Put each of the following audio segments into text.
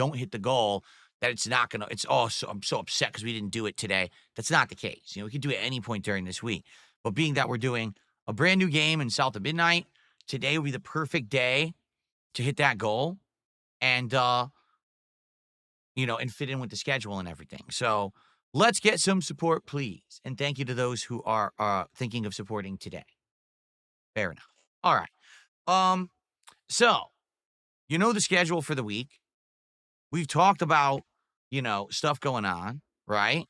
don't hit the goal, that it's not going to, it's, oh, so I'm so upset because we didn't do it today. That's not the case. We could do it at any point during this week. But being that we're doing a brand new game in South of Midnight, today will be the perfect day to hit that goal and, and fit in with the schedule and everything. So let's get some support, please. And thank you to those who are thinking of supporting today. Fair enough. All right. So the schedule for the week. We've talked about, stuff going on, right?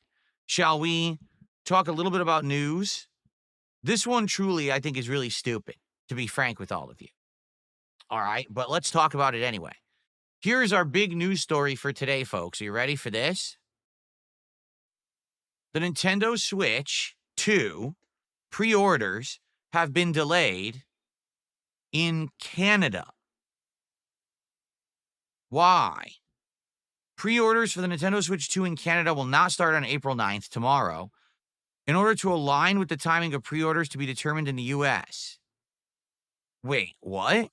Shall we talk a little bit about news? This one truly, I think, is really stupid, to be frank with all of you. All right, but let's talk about it anyway. Here's our big news story for today, folks. Are you ready for this? The Nintendo Switch 2 pre-orders have been delayed in Canada. Why? Pre-orders for the Nintendo Switch 2 in Canada will not start on April 9th, tomorrow, in order to align with the timing of pre-orders to be determined in the U.S. Wait, what?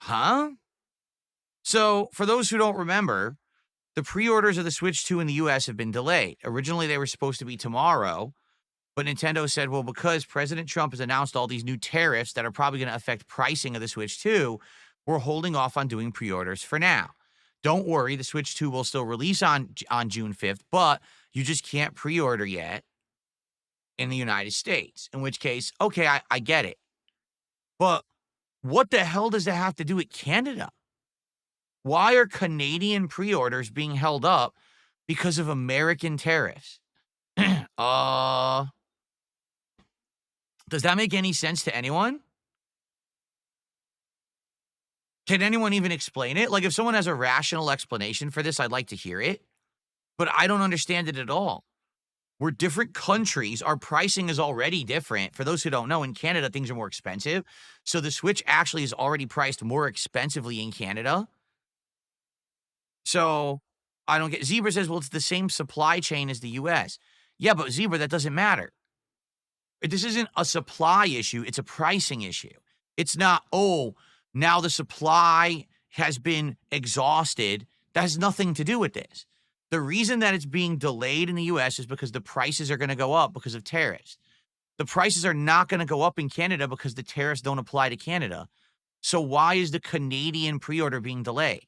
Huh? So, for those who don't remember, the pre-orders of the Switch 2 in the U.S. have been delayed. Originally, they were supposed to be tomorrow, but Nintendo said, well, because President Trump has announced all these new tariffs that are probably going to affect pricing of the Switch 2, we're holding off on doing pre-orders for now. Don't worry, the Switch 2 will still release on June 5th, but you just can't pre-order yet in the United States, in which case, okay, I get it. But what the hell does that have to do with Canada? Why are Canadian pre-orders being held up because of American tariffs? Does that make any sense to anyone? Can anyone even explain it? Like, if someone has a rational explanation for this, I'd like to hear it. But I don't understand it at all. We're different countries. Our pricing is already different. For those who don't know, in Canada, things are more expensive. So the Switch actually is already priced more expensively in Canada. So I don't get. Zebra says, well, it's the same supply chain as the U.S. Yeah, but Zebra, that doesn't matter. This isn't a supply issue. It's a pricing issue. It's not, oh, now the supply has been exhausted. That has nothing to do with this. The reason that it's being delayed in the U.S. is because the prices are going to go up because of tariffs. The prices are not going to go up in Canada because the tariffs don't apply to Canada. So why is the Canadian pre-order being delayed?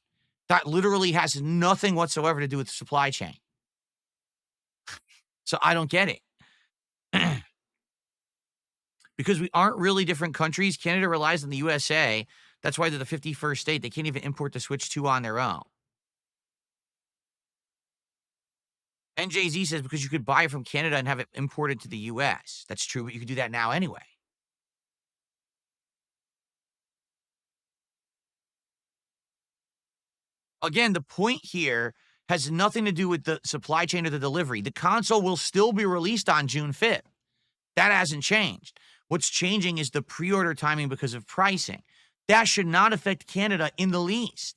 That literally has nothing whatsoever to do with the supply chain. So I don't get it. Because we aren't really different countries. Canada relies on the USA. That's why they're the 51st state. They can't even import the Switch 2 on their own. NJZ says because you could buy it from Canada and have it imported to the US. That's true, but you could do that now anyway. Again, the point here has nothing to do with the supply chain or the delivery. The console will still be released on June 5th. That hasn't changed. What's changing is the pre-order timing because of pricing. That should not affect Canada in the least.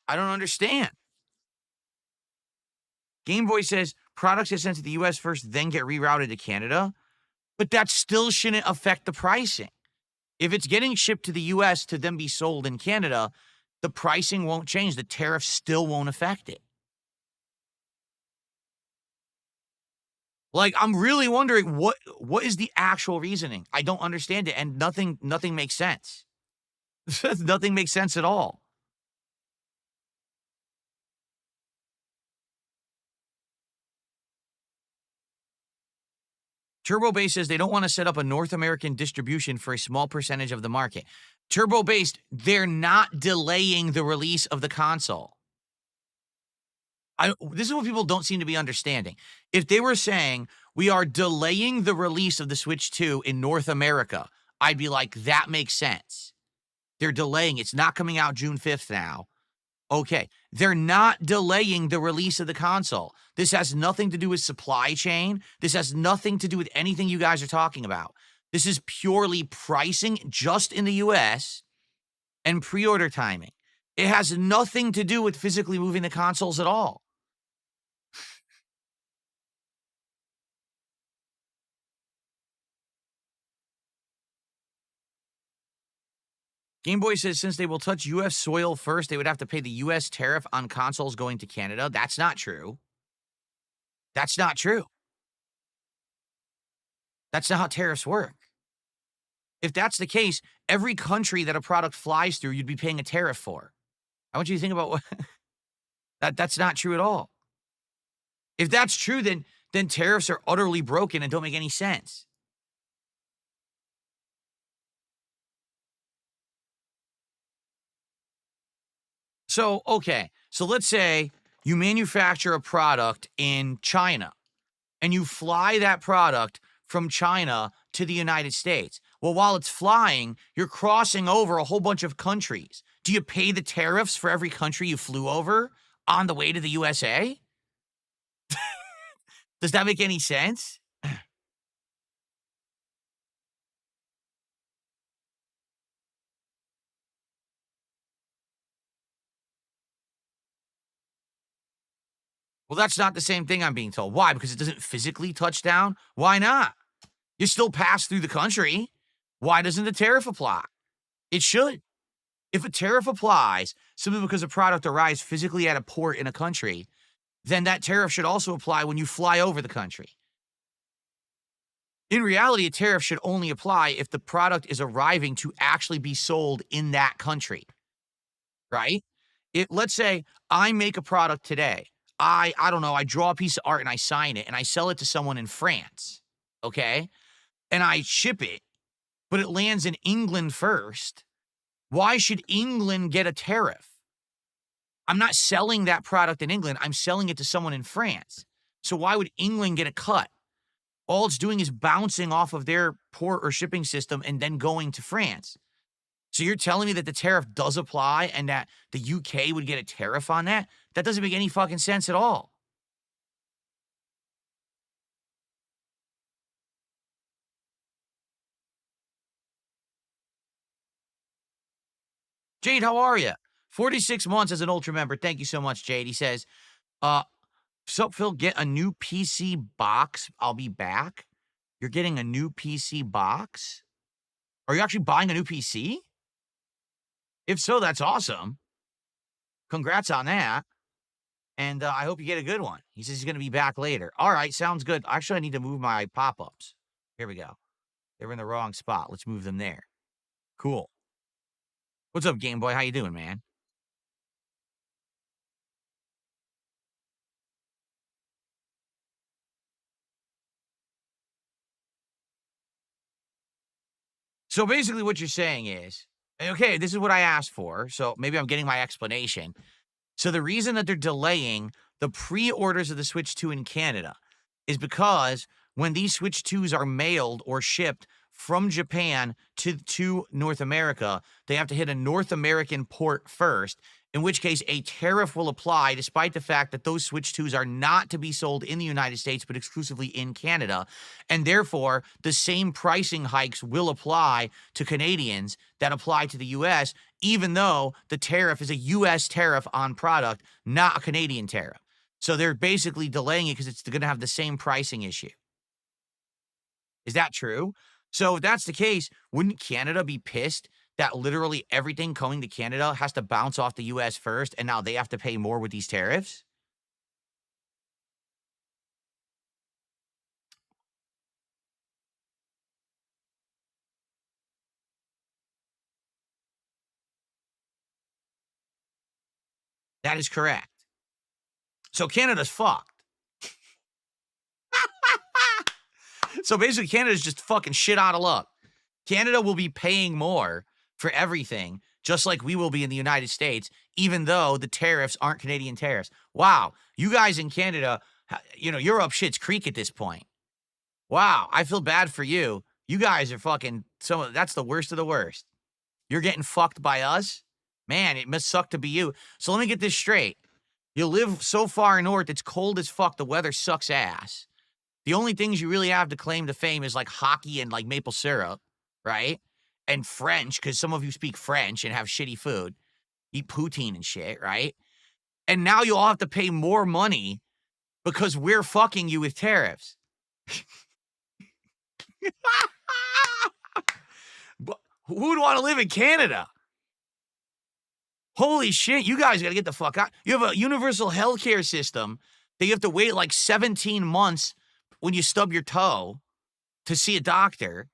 I don't understand. Game Boy says products get sent to the US first, then get rerouted to Canada. But that still shouldn't affect the pricing. If it's getting shipped to the US to then be sold in Canada, the pricing won't change. The tariff still won't affect it. Like, I'm really wondering what is the actual reasoning? I don't understand it, and nothing makes sense. Nothing makes sense at all. Turbo Base says they don't want to set up a North American distribution for a small percentage of the market. Turbo Based, they're not delaying the release of the console. This is what people don't seem to be understanding. If they were saying, we are delaying the release of the Switch 2 in North America, I'd be like, that makes sense. They're delaying. It's not coming out June 5th now. Okay, they're not delaying the release of the console. This has nothing to do with supply chain. This has nothing to do with anything you guys are talking about. This is purely pricing just in the US and pre-order timing. It has nothing to do with physically moving the consoles at all. Game Boy says since they will touch U.S. soil first, they would have to pay the U.S. tariff on consoles going to Canada. That's not true. That's not true. That's not how tariffs work. If that's the case, every country that a product flies through, you'd be paying a tariff for. I want you to think about what that's not true at all. If that's true, then tariffs are utterly broken and don't make any sense. So, okay. So let's say you manufacture a product in China and you fly that product from China to the United States. Well, while it's flying, you're crossing over a whole bunch of countries. Do you pay the tariffs for every country you flew over on the way to the USA? Does that make any sense? Well, that's not the same thing I'm being told. Why? Because it doesn't physically touch down? Why not? You still pass through the country. Why doesn't the tariff apply? It should. If a tariff applies simply because a product arrives physically at a port in a country, then that tariff should also apply when you fly over the country. In reality, a tariff should only apply if the product is arriving to actually be sold in that country, right? Let's say I make a product today. I don't know, I draw a piece of art and I sign it and I sell it to someone in France, okay? And I ship it, but it lands in England first. Why should England get a tariff? I'm not selling that product in England. I'm selling it to someone in France. So why would England get a cut? All it's doing is bouncing off of their port or shipping system and then going to France. So you're telling me that the tariff does apply and that the UK would get a tariff on that? That doesn't make any fucking sense at all. Jade, how are you? 46 months as an Ultra member. Thank you so much, Jade. He says, uh, so Phil, get a new PC box. I'll be back. You're getting a new PC box? Are you actually buying a new PC? If so, that's awesome. Congrats on that. And I hope you get a good one. He says he's going to be back later. All right, sounds good. Actually, I need to move my pop-ups. Here we go. They were in the wrong spot. Let's move them there. Cool. What's up, Game Boy? How you doing, man? So basically what you're saying is, okay, this is what I asked for. So maybe I'm getting my explanation. So the reason that they're delaying the pre-orders of the Switch 2 in Canada is because when these Switch 2s are mailed or shipped from Japan to North America, they have to hit a North American port first, in which case a tariff will apply despite the fact that those Switch 2s are not to be sold in the United States but exclusively in Canada. And therefore, the same pricing hikes will apply to Canadians that apply to the US, even though the tariff is a US tariff on product, not a Canadian tariff. So they're basically delaying it because it's going to have the same pricing issue. Is that true? So if that's the case, wouldn't Canada be pissed that literally everything coming to Canada has to bounce off the US first and now they have to pay more with these tariffs? That is correct. So Canada's fucked. So basically, Canada's just fucking shit out of luck. Canada will be paying more for everything, just like we will be in the United States, even though the tariffs aren't Canadian tariffs. Wow, you guys in Canada, you're up shit's creek at this point. Wow, I feel bad for you. You guys are fucking, that's the worst of the worst. You're getting fucked by us? Man, it must suck to be you. So let me get this straight. You live so far north, it's cold as fuck, the weather sucks ass. The only things you really have to claim to fame is like hockey and like maple syrup, right? And French, because some of you speak French and have shitty food, eat poutine and shit, right? And now you all have to pay more money because we're fucking you with tariffs. But who would want to live in Canada? Holy shit, you guys got to get the fuck out. You have a universal healthcare system that you have to wait like 17 months when you stub your toe to see a doctor.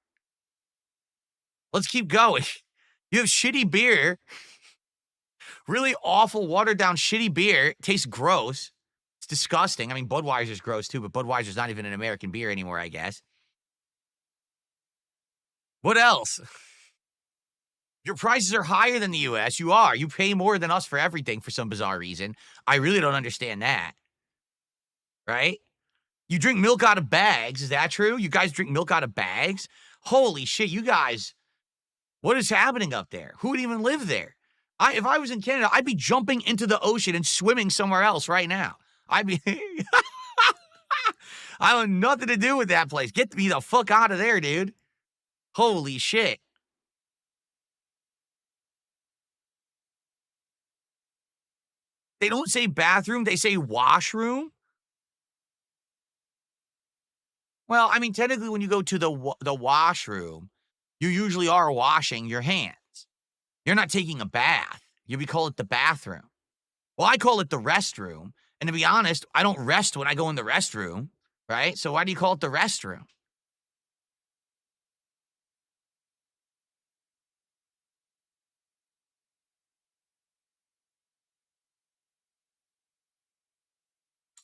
Let's keep going. You have shitty beer, really awful, watered down, shitty beer. It tastes gross. It's disgusting. I mean, Budweiser's gross too, but Budweiser's not even an American beer anymore, I guess. What else? Your prices are higher than the US. You are. You pay more than us for everything for some bizarre reason. I really don't understand that. Right? You drink milk out of bags. Is that true? You guys drink milk out of bags? Holy shit, you guys. What is happening up there? Who would even live there? If I was in Canada, I'd be jumping into the ocean and swimming somewhere else right now. I'd be I have nothing to do with that place. Get me the fuck out of there, dude. Holy shit. They don't say bathroom, they say washroom. Well, I mean, technically, when you go to the washroom, you usually are washing your hands. You're not taking a bath. We call it the bathroom. Well, I call it the restroom. And to be honest, I don't rest when I go in the restroom, right? So why do you call it the restroom?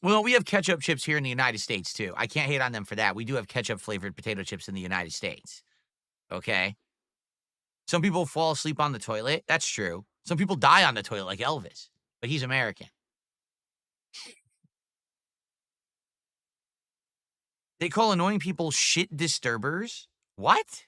Well, we have ketchup chips here in the United States, too. I can't hate on them for that. We do have ketchup-flavored potato chips in the United States, okay? Some people fall asleep on the toilet. That's true. Some people die on the toilet like Elvis, but he's American. They call annoying people shit disturbers? What?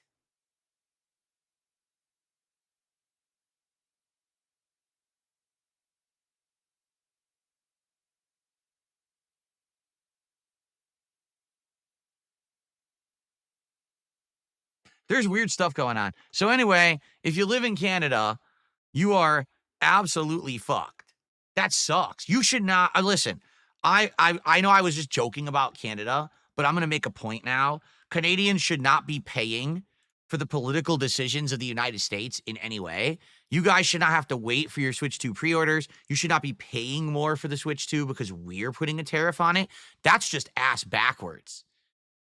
There's weird stuff going on. So anyway, if you live in Canada, you are absolutely fucked. That sucks. You should not listen. I know I was just joking about Canada, but I'm going to make a point now. Canadians should not be paying for the political decisions of the United States in any way. You guys should not have to wait for your Switch 2 pre-orders. You should not be paying more for the Switch 2 because we're putting a tariff on it. That's just ass backwards.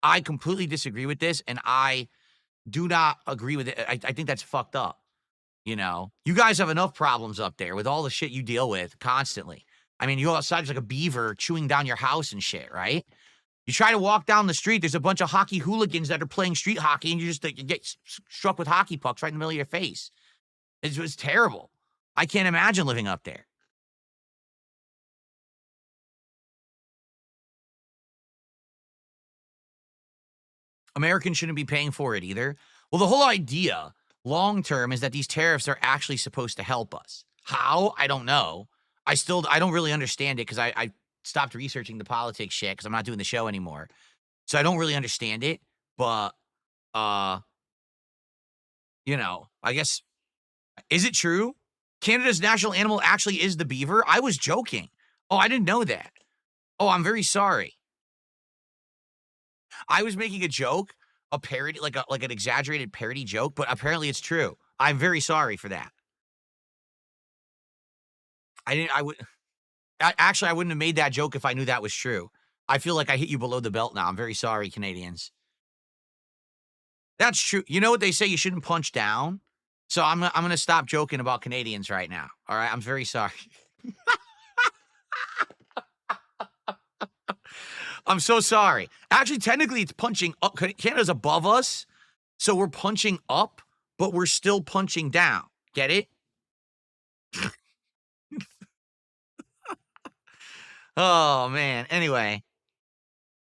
I completely disagree with this, and I do not agree with it. I think that's fucked up. You know, you guys have enough problems up there with all the shit you deal with constantly. I mean, you go outside, it's like a beaver chewing down your house and shit, right? You try to walk down the street, there's a bunch of hockey hooligans that are playing street hockey, and you just you get struck with hockey pucks right in the middle of your face. It's terrible. I can't imagine living up there. Americans shouldn't be paying for it either. Well, the whole idea long term is that these tariffs are actually supposed to help us. How? I don't know. I don't really understand it because I stopped researching the politics shit because I'm not doing the show anymore. So I don't really understand it. But uh, I guess is it true? Canada's national animal actually is the beaver? I was joking. Oh, I didn't know that. Oh, I'm very sorry. I was making a joke, a parody, like an exaggerated parody joke, but apparently it's true. I'm very sorry for that. I wouldn't have made that joke if I knew that was true. I feel like I hit you below the belt now. I'm very sorry, Canadians. That's true. You know what they say? You shouldn't punch down. So I'm going to stop joking about Canadians right now. All right. I'm very sorry. I'm so sorry. Actually, technically, it's punching up. Canada's above us. So we're punching up, but we're still punching down. Get it? Oh, man. Anyway,